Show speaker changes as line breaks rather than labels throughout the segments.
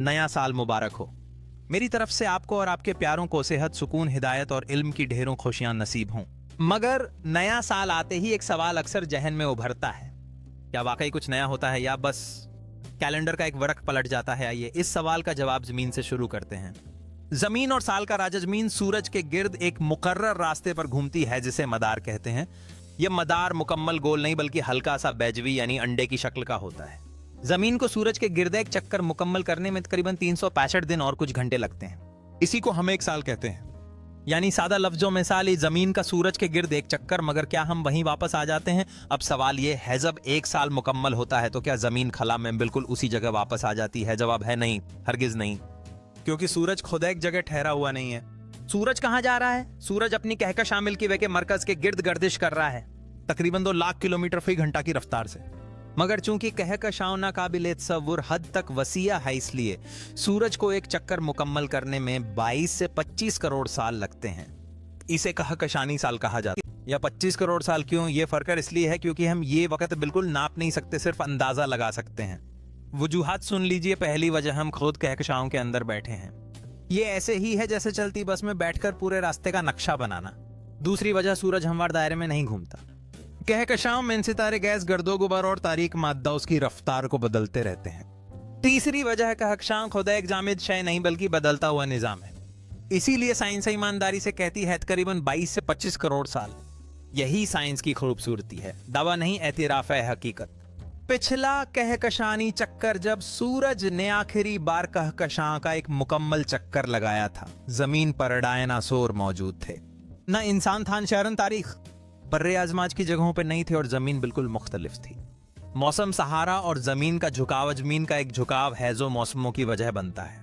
नया साल मुबारक हो। मेरी तरफ से आपको और आपके प्यारों को सेहत, सुकून, हिदायत और इल्म की ढेरों खुशियां नसीब हों। मगर नया साल आते ही एक सवाल अक्सर जहन में उभरता है, क्या वाकई कुछ नया होता है या बस कैलेंडर का एक वरक पलट जाता है? आइए इस सवाल का जवाब जमीन से शुरू करते हैं। जमीन और साल का राजा जमीन सूरज के गिर्द एक मुकर्रर रास्ते पर घूमती है जिसे मदार कहते हैं। यह मदार मुकम्मल गोल नहीं बल्कि हल्का सा बैजवी यानी अंडे की शक्ल का होता है। जमीन को सूरज के गिर्द एक चक्कर मुकम्मल करने में तकरीबन 365 दिन और कुछ घंटे लगते हैं। इसी को हम एक साल कहते हैं। यानी सादा लफ्जों में साल जमीन का सूरज के गिर्द एक चक्कर। मगर क्या हम वहीं वापस आ जाते हैं? अब सवाल यह है, जब एक साल मुकम्मल होता है तो क्या जमीन खला में बिल्कुल उसी जगह वापस आ जाती है? जवाब है नहीं, हरगिज नहीं, क्योंकि सूरज खुद एक जगह ठहरा हुआ नहीं है। सूरज कहां जा रहा है? सूरज अपनी कहकशां मिल्की वे के मरकज के गिर्द गर्दिश कर रहा है, तकरीबन 2 लाख किलोमीटर फी घंटा की रफ्तार से। मगर चूंकि कहकशां नाकाबिले तसव्वुर हद तक वसीया है, इसलिए सूरज को एक चक्कर मुकम्मल करने में 22 से 25 करोड़ साल लगते हैं। इसे कहकशानी साल कहा जाता है। या 25 करोड़ साल क्यों? ये फर्क इसलिए है क्योंकि हम ये वक्त बिल्कुल नाप नहीं सकते, सिर्फ अंदाजा लगा सकते हैं। वजूहात सुन लीजिए। पहली वजह, हम खुद कहकशाओं के अंदर बैठे हैं। ये ऐसे ही है जैसे चलती बस में बैठकर पूरे रास्ते का नक्शा बनाना। दूसरी वजह, सूरज हमवार दायरे में नहीं घूमता। कहकशां में सितारे, गैस, गर्दो गुबार और तारीक मादा उसकी रफ्तार को बदलते रहते हैं। तीसरी वजह, कहकशां खुदा एक जामिद शय नहीं बल्कि बदलता हुआ निजाम है। इसीलिए साइंस ईमानदारी से कहती है करीबन 22 से 25 करोड़ साल। यही साइंस की खूबसूरती है, दावा नहीं, एतराफ है हकीकत। पिछला कहकशानी चक्कर जब सूरज ने आखिरी बार कहकशां का एक मुकम्मल चक्कर लगाया था, जमीन पर डायनासोर मौजूद थे। न इंसान था, शहरन तारीख। बर्रे आजमाज की जगहों पर नहीं थे और जमीन बिल्कुल मुख्तलिफ थी। मौसम, सहारा और जमीन का झुकाव, जमीन का एक झुकाव है जो मौसमों की वजह बनता है।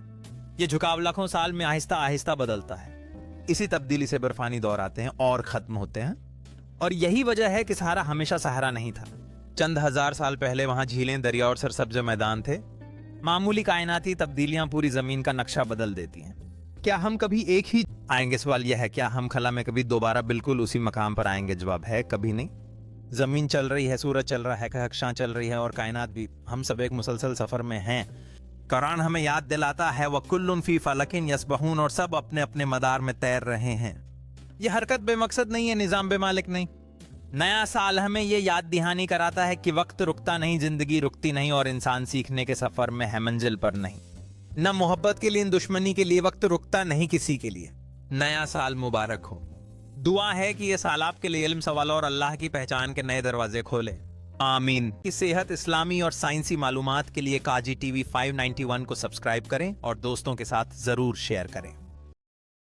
यह झुकाव लाखों साल में आहिस्ता आहिस्ता बदलता है। इसी तब्दीली से बर्फानी दौर आते हैं और खत्म होते हैं। और यही वजह है कि सहारा हमेशा सहारा नहीं था। चंद हजार साल पहले वहां झीलें, दरिया और सरसब्ज मैदान थे। मामूली कायनाती तब्दीलियां पूरी जमीन का नक्शा बदल देती हैं। क्या हम कभी एक ही आएंगे? सवाल यह है, क्या हम खला में कभी दोबारा बिल्कुल उसी मकाम पर आएंगे? जवाब है कभी नहीं। जमीन चल रही है, सूरज चल रहा है, कहकशां चल रही है और कायनात भी। हम सब एक मुसलसल सफर में हैं। कुरान हमें याद दिलाता है वकुल्लुन फी फलकिन यस्बहून, और सब अपने अपने मदार में तैर रहे हैं। यह हरकत बेमकसद नहीं है, निजाम बेमालिक नहीं। नया साल हमें यह याद दहानी कराता है कि वक्त रुकता नहीं, जिंदगी रुकती नहीं और इंसान सीखने के सफर में है, मंजिल पर नहीं। न मोहब्बत के लिए न दुश्मनी के लिए वक्त रुकता नहीं किसी के लिए। नया साल मुबारक हो। दुआ है कि यह साल आपके लिए इल्म, सवाल और अल्लाह की पहचान के नए दरवाजे खोले। आमीन। की सेहत, इस्लामी और साइंसी मालूमात के लिए काजी टीवी 591 को सब्सक्राइब करें और दोस्तों के साथ जरूर शेयर करें।